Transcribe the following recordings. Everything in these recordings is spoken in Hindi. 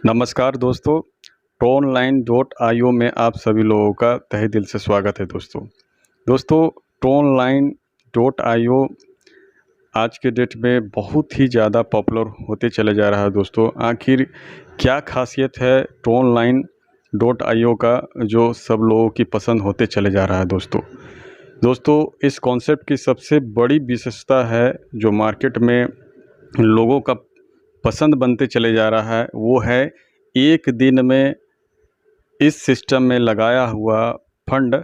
नमस्कार दोस्तों, TONline.io में आप सभी लोगों का तहे दिल से स्वागत है दोस्तों। TONline.io आज के डेट में बहुत ही ज़्यादा पॉपुलर होते चले जा रहा है दोस्तों। आखिर क्या खासियत है TONline.io का जो सब लोगों की पसंद होते चले जा रहा है दोस्तों इस कॉन्सेप्ट की सबसे बड़ी विशेषता है जो मार्केट में लोगों का पसंद बनते चले जा रहा है, वो है एक दिन में इस सिस्टम में लगाया हुआ फंड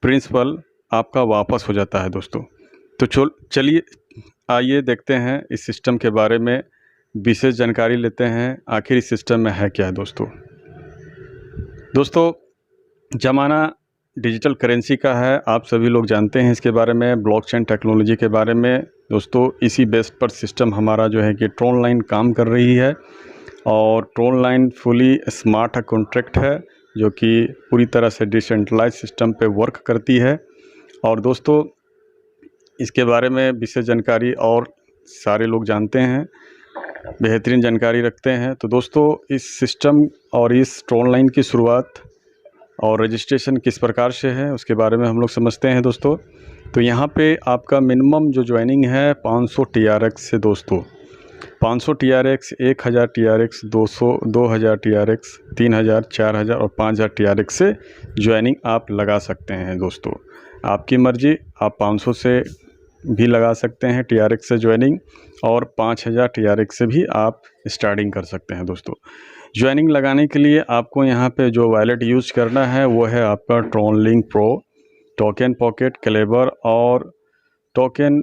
प्रिंसिपल आपका वापस हो जाता है दोस्तों। तो चलिए आइए देखते हैं इस सिस्टम के बारे में, विशेष जानकारी लेते हैं आखिर इस सिस्टम में है क्या है दोस्तों ज़माना डिजिटल करेंसी का है, आप सभी लोग जानते हैं इसके बारे में, ब्लॉकचेन टेक्नोलॉजी के बारे में दोस्तों। इसी बेस पर सिस्टम हमारा जो है कि TONline काम कर रही है और TONline फुली स्मार्ट कॉन्ट्रैक्ट है जो कि पूरी तरह से डिसेंट्रलाइज सिस्टम पे वर्क करती है। और दोस्तों इसके बारे में विशेष जानकारी और सारे लोग जानते हैं, बेहतरीन जानकारी रखते हैं। तो दोस्तों इस सिस्टम और इस TONline की शुरुआत और रजिस्ट्रेशन किस प्रकार से है उसके बारे में हम लोग समझते हैं दोस्तों। तो यहाँ पे आपका मिनिमम जो ज्वाइनिंग है 500 TRX से दोस्तों, 500 TRX, 1000 TRX, 200, 2000 TRX, 3000, 4000 और 5000 TRX से ज्वाइनिंग आप लगा सकते हैं दोस्तों। आपकी मर्जी, आप 500 से भी लगा सकते हैं TRX से ज्वाइनिंग और 5000 TRX से भी आप स्टार्टिंग कर सकते हैं दोस्तों। ज्वाइनिंग लगाने के लिए आपको यहाँ पे जो वॉलेट यूज़ करना है वो है आपका TronLink Pro, token pocket, clever और टोकन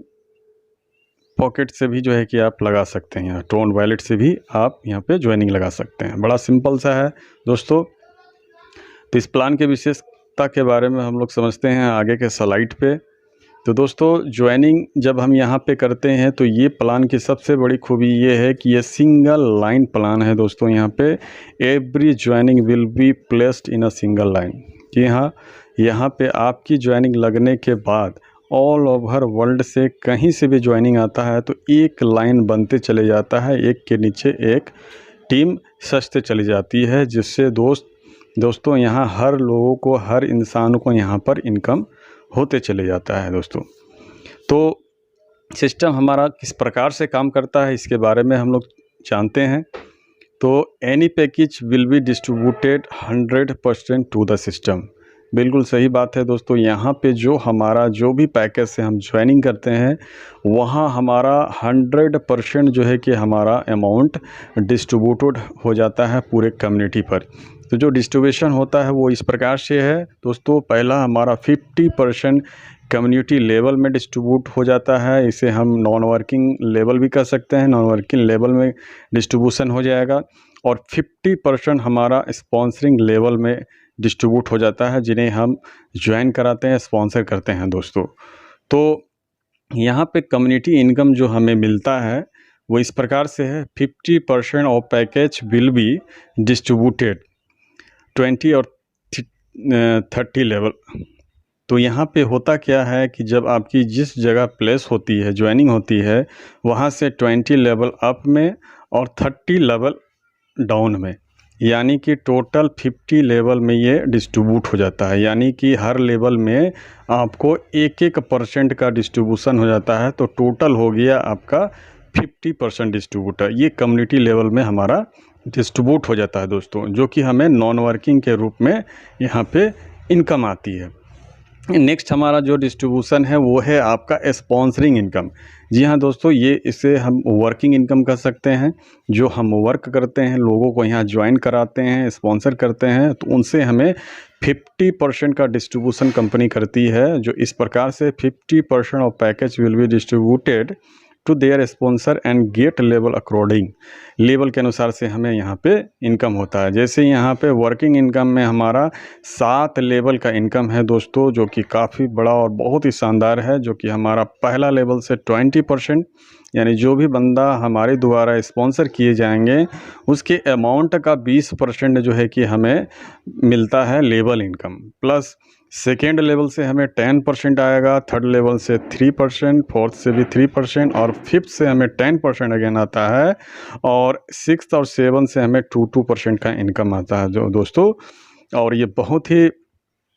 पॉकेट से भी जो है कि आप लगा सकते हैं। यहाँ ट्रोन वॉलेट से भी आप यहाँ पे ज्वाइनिंग लगा सकते हैं। बड़ा सिंपल सा है दोस्तों। तो इस प्लान के विशेषता के बारे में हम लोग समझते हैं आगे के स्लाइड पे। तो दोस्तों ज्वाइनिंग जब हम यहाँ पे करते हैं तो ये प्लान की सबसे बड़ी खूबी ये है कि ये सिंगल लाइन प्लान है दोस्तों। यहाँ पे every joining will be placed in a single line. जी हाँ, यहाँ पे आपकी ज्वाइनिंग लगने के बाद ऑल ओवर वर्ल्ड से कहीं से भी ज्वाइनिंग आता है तो एक लाइन बनते चले जाता है, एक के नीचे एक टीम सजते चली जाती है, जिससे दोस्तों यहाँ हर लोगों को, हर इंसान को यहाँ पर इनकम होते चले जाता है दोस्तों। तो सिस्टम हमारा किस प्रकार से काम करता है इसके बारे में हम लोग जानते हैं। तो any package will be distributed 100% to the system. बिल्कुल सही बात है दोस्तों। यहाँ पे जो हमारा जो भी पैकेज से हम ज्वाइनिंग करते हैं वहाँ हमारा 100% जो है कि हमारा अमाउंट डिस्ट्रीब्यूटेड हो जाता है पूरे कम्युनिटी पर। तो जो डिस्ट्रीब्यूशन होता है वो इस प्रकार से है दोस्तों। पहला हमारा 50% कम्युनिटी लेवल में डिस्ट्रीब्यूट हो जाता है, इसे हम नॉन वर्किंग लेवल भी कह सकते हैं। नॉन वर्किंग लेवल में डिस्ट्रीब्यूशन हो जाएगा और 50% हमारा स्पॉन्सरिंग लेवल में डिस्ट्रीब्यूट हो जाता है, जिन्हें हम ज्वाइन कराते हैं, स्पॉन्सर करते हैं दोस्तों। तो यहाँ पे कम्युनिटी इनकम जो हमें मिलता है वो इस प्रकार से है। 50% of package will be distributed 20 और 30 लेवल। तो यहाँ पे होता क्या है कि जब आपकी जिस जगह प्लेस होती है, ज्वाइनिंग होती है, वहाँ से 20 लेवल अप में और 30 लेवल डाउन में, यानी कि टोटल 50 लेवल में ये डिस्ट्रीब्यूट हो जाता है। यानी कि हर लेवल में आपको 1% का डिस्ट्रीब्यूशन हो जाता है। तो टोटल हो गया आपका 50% डिस्ट्रीब्यूटर। ये कम्युनिटी लेवल में हमारा डिस्ट्रीब्यूट हो जाता है दोस्तों, जो कि हमें नॉन वर्किंग के रूप में यहाँ पे इनकम आती है। नेक्स्ट हमारा जो डिस्ट्रीब्यूशन है वो है आपका स्पॉन्सरिंग इनकम। जी हाँ दोस्तों, ये इसे हम वर्किंग इनकम कर सकते हैं। जो हम वर्क करते हैं, लोगों को यहाँ ज्वाइन कराते हैं, स्पॉन्सर करते हैं, तो उनसे हमें 50% का डिस्ट्रीब्यूशन कंपनी करती है। जो इस प्रकार से 50% of package will be distributed to their sponsor and get level according. Level के अनुसार से हमें यहाँ पे इनकम होता है। जैसे यहाँ पे वर्किंग इनकम में हमारा 7 लेवल का इनकम है दोस्तों, जो कि काफ़ी बड़ा और बहुत ही शानदार है। जो कि हमारा पहला लेवल से 20%, यानी जो भी बंदा हमारे द्वारा स्पॉन्सर किए जाएंगे उसके अमाउंट का 20% जो है कि हमें मिलता है level income. Plus second level से हमें 10% आएगा, थर्ड लेवल से 3%, फोर्थ से भी 3% और फिफ्थ से हमें 10% अगेन आता है, और सिक्स्थ और सेवन से हमें 2% का इनकम आता है जो दोस्तों। और ये बहुत ही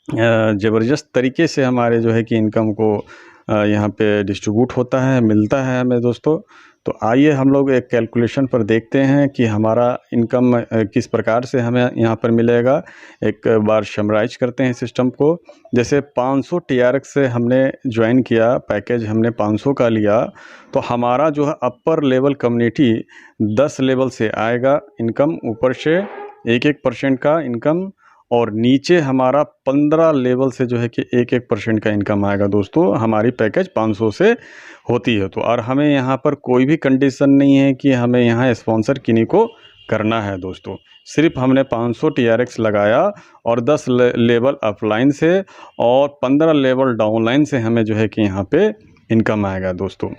ज़बरदस्त तरीके से हमारे जो है कि इनकम को यहाँ पे डिस्ट्रीब्यूट होता है, मिलता है हमें दोस्तों। तो आइए हम लोग एक कैलकुलेशन पर देखते हैं कि हमारा इनकम किस प्रकार से हमें यहाँ पर मिलेगा। एक बार समराइज करते हैं सिस्टम को। जैसे 500 TRX से हमने ज्वाइन किया, पैकेज हमने 500 का लिया, तो हमारा जो है अपर लेवल कम्युनिटी 10 लेवल से आएगा इनकम, ऊपर से 1% का इनकम, और नीचे हमारा 15 लेवल से जो है कि 1% का इनकम आएगा दोस्तों। हमारी पैकेज 500 से होती है। तो और हमें यहाँ पर कोई भी कंडीशन नहीं है कि हमें यहाँ स्पॉन्सर किन्हीं को करना है दोस्तों। सिर्फ हमने 500 TRX लगाया और 10 लेवल अपलाइन से और 15 लेवल डाउनलाइन से हमें जो है कि यहाँ पे इनकम आएगा दोस्तों।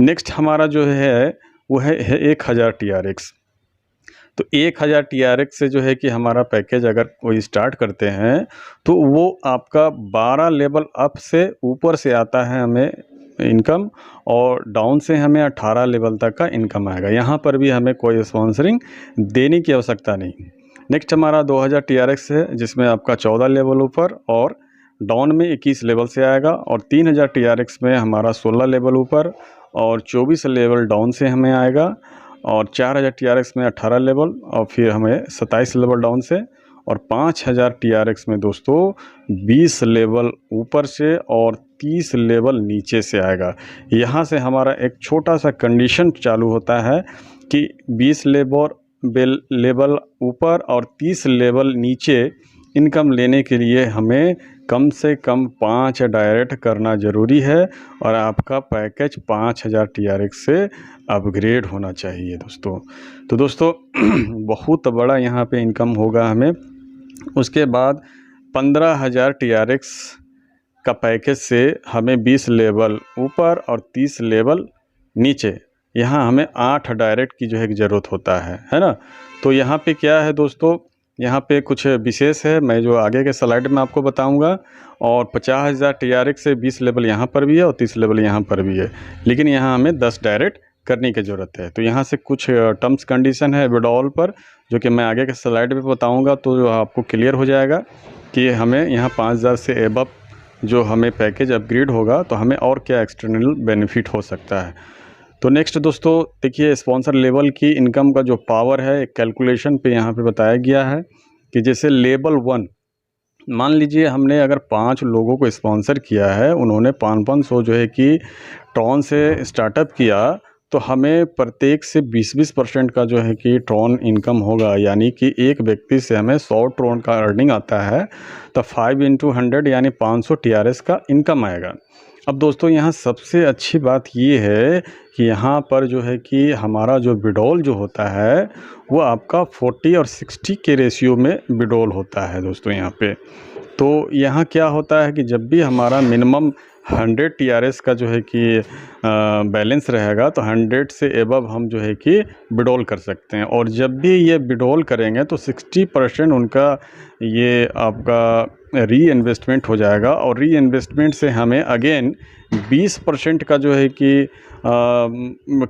नेक्स्ट हमारा जो है वो है 1000 TRX। तो 1000 TRX से जो है कि हमारा पैकेज अगर कोई स्टार्ट करते हैं तो वो आपका 12 लेवल अप से ऊपर से आता है हमें इनकम, और डाउन से हमें 18 लेवल तक का इनकम आएगा। यहाँ पर भी हमें कोई स्पॉन्सरिंग देने की आवश्यकता नहीं। नेक्स्ट हमारा 2000 TRX है, जिसमें आपका 14 लेवल ऊपर और डाउन में 21 लेवल से आएगा, और 3000 TRX में हमारा 16 लेवल ऊपर और 24 लेवल डाउन से हमें आएगा, और 4000 TRX में 18 लेवल और फिर हमें 27 लेवल डाउन से, और 5000 TRX में दोस्तों 20 लेवल ऊपर से और 30 लेवल नीचे से आएगा। यहाँ से हमारा एक छोटा सा कंडीशन चालू होता है कि 20 लेवल ऊपर और 30 लेवल नीचे इनकम लेने के लिए हमें कम से कम 5 डायरेक्ट करना ज़रूरी है, और आपका पैकेज 5000 TRX से अपग्रेड होना चाहिए दोस्तों। तो दोस्तों बहुत बड़ा यहाँ पे इनकम होगा हमें। उसके बाद 15000 TRX का पैकेज से हमें 20 लेवल ऊपर और 30 लेवल नीचे, यहाँ हमें 8 डायरेक्ट की जो है ज़रूरत होता है ना। तो यहाँ पे क्या है दोस्तों, यहाँ पे कुछ विशेष है, मैं जो आगे के स्लाइड में आपको बताऊंगा। और 50000 TRX से 20 लेवल यहाँ पर भी है और 30 लेवल यहाँ पर भी है, लेकिन यहाँ हमें 10 डायरेक्ट करने की ज़रूरत है। तो यहाँ से कुछ टर्म्स कंडीशन है विड्रॉल पर, जो कि मैं आगे के स्लाइड में बताऊँगा, तो जो आपको क्लियर हो जाएगा कि हमें यहाँ 5000 से एबव जो हमें पैकेज अपग्रेड होगा तो हमें और क्या एक्सटर्नल बेनिफिट हो सकता है। तो नेक्स्ट दोस्तों देखिए, स्पॉन्सर लेवल की इनकम का जो पावर है एक कैलकुलेशन पे यहाँ पे बताया गया है कि जैसे लेवल 1, मान लीजिए हमने अगर 5 लोगों को स्पॉन्सर किया है, उन्होंने 500 जो है कि ट्रॉन से स्टार्टअप किया, तो हमें प्रत्येक से 20% का जो है कि ट्रॉन इनकम होगा। यानी कि एक व्यक्ति से हमें 100 ट्रॉन का अर्निंग आता है, तो 5 × 100 यानी 500 TRX का इनकम आएगा। अब दोस्तों यहाँ सबसे अच्छी बात ये है कि यहाँ पर जो है कि हमारा जो विड्रॉल जो होता है वो आपका 40 और 60 के रेशियो में विड्रॉल होता है दोस्तों यहाँ पे। तो यहाँ क्या होता है कि जब भी हमारा मिनिमम 100 TRS का जो है कि बैलेंस रहेगा, तो 100 से एबव हम जो है कि विड्रॉल कर सकते हैं। और जब भी ये विड्रॉल करेंगे तो 60% उनका ये आपका री इन्वेस्टमेंट हो जाएगा, और री इन्वेस्टमेंट से हमें अगेन 20% का जो है कि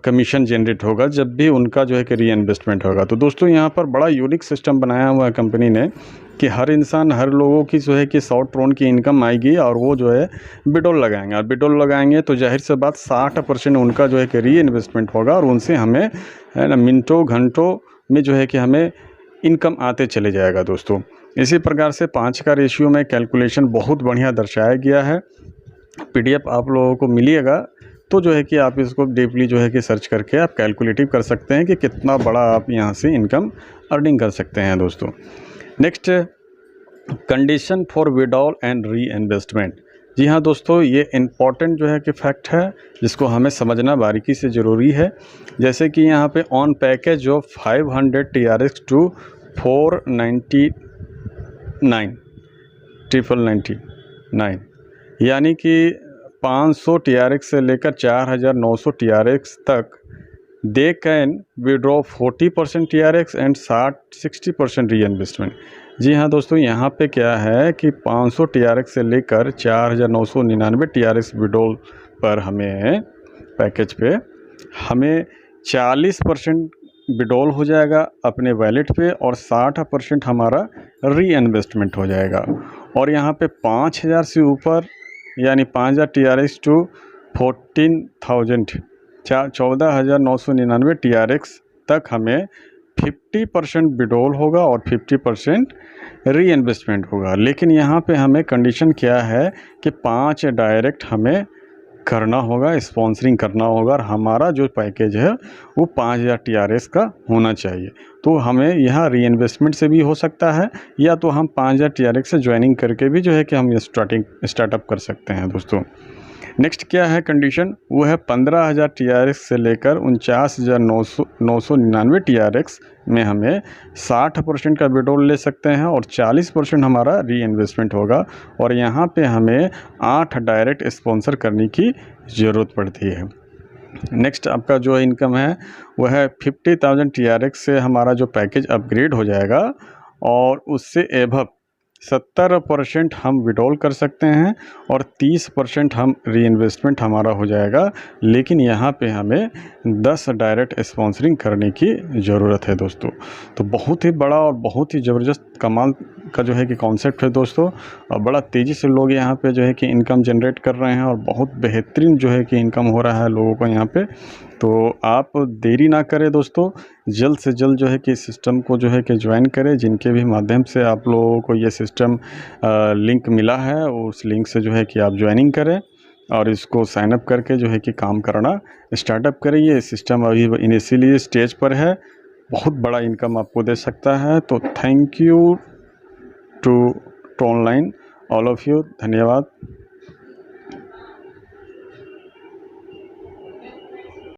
कमीशन जनरेट होगा जब भी उनका जो है कि री इन्वेस्टमेंट होगा। तो दोस्तों यहाँ पर बड़ा यूनिक सिस्टम बनाया हुआ है कंपनी ने कि हर इंसान, हर लोगों की जो है कि 100 ट्रॉन की इनकम आएगी, और वो जो है विड्रॉल लगाएंगे, और विड्रॉल लगाएंगे तो जाहिर सी बात 60% उनका जो है कि री इन्वेस्टमेंट होगा, और उनसे हमें है ना मिनटों घंटों में जो है कि हमें इनकम आते चले जाएगा दोस्तों। इसी प्रकार से 5 का रेशियो में कैलकुलेशन बहुत बढ़िया दर्शाया गया है। PDF आप लोगों को मिलिएगा, तो जो है कि आप इसको डीपली जो है कि सर्च करके आप कैलकुलेटिव कर सकते हैं कि कितना बड़ा आप यहाँ से इनकम अर्निंग कर सकते हैं दोस्तों। Next, condition for withdrawal and re investment. जी हाँ दोस्तों, ये इम्पॉर्टेंट जो है कि फैक्ट है जिसको हमें समझना बारीकी से ज़रूरी है। जैसे कि यहाँ पे on package of 500 TRX to 499 यानी कि 500 TRX से लेकर 4900 TRX तक they can withdraw 40% TRX and 60% री इन्वेस्टमेंट। जी हाँ दोस्तों, यहाँ पे क्या है कि 500 TRX से लेकर 4,999 TRX विड्रॉल पर हमें पैकेज पे हमें 40% विड्रॉल हो जाएगा अपने वैलेट पे और 60% हमारा री इन्वेस्टमेंट हो जाएगा। और यहाँ पे 5,000 से ऊपर यानी 5,000 TRX टू 14,000 14,999 TRX तक हमें 50% विड्रॉल होगा और 50% री इन्वेस्टमेंट होगा। लेकिन यहाँ पे हमें कंडीशन क्या है कि 5 डायरेक्ट हमें करना होगा, स्पॉन्सरिंग करना होगा और हमारा जो पैकेज है वो 5,000 TRX का होना चाहिए। तो हमें यहाँ री इन्वेस्टमेंट से भी हो सकता है या तो हम 5,000 TRX से ज्वाइनिंग करके भी जो है कि हम स्टार्टअप कर सकते हैं दोस्तों। नेक्स्ट क्या है कंडीशन, वो है 15,000 TRX से लेकर 49,999 TRX में हमें 60% का विड्रॉल ले सकते हैं और 40% हमारा री इन्वेस्टमेंट होगा। और यहाँ पे हमें 8 डायरेक्ट स्पॉन्सर करने की ज़रूरत पड़ती है। नेक्स्ट आपका जो इनकम है वह है 50,000 TRX से हमारा जो पैकेज अपग्रेड हो जाएगा और उससे एभव 70% हम विड्रॉल कर सकते हैं और 30% हम री इन्वेस्टमेंट हमारा हो जाएगा। लेकिन यहाँ पे हमें 10 डायरेक्ट स्पॉन्सरिंग करने की ज़रूरत है दोस्तों। तो बहुत ही बड़ा और बहुत ही ज़बरदस्त कमाल का जो है कि कॉन्सेप्ट है दोस्तों, और बड़ा तेज़ी से लोग यहाँ पे जो है कि इनकम जनरेट कर रहे हैं और बहुत बेहतरीन जो है कि इनकम हो रहा है लोगों को यहाँ पे। तो आप देरी ना करें दोस्तों, जल्द से जल्द जो है कि सिस्टम को जो है कि ज्वाइन करें। जिनके भी माध्यम से आप लोगों को ये सिस्टम लिंक मिला है उस लिंक से जो है कि आप ज्वाइनिंग करें और इसको साइन अप करके जो है कि काम करना स्टार्टअप करें। ये सिस्टम अभी इनिशियली स्टेज पर है, बहुत बड़ा इनकम आपको दे सकता है। तो thank you to Tronline all of you, धन्यवाद।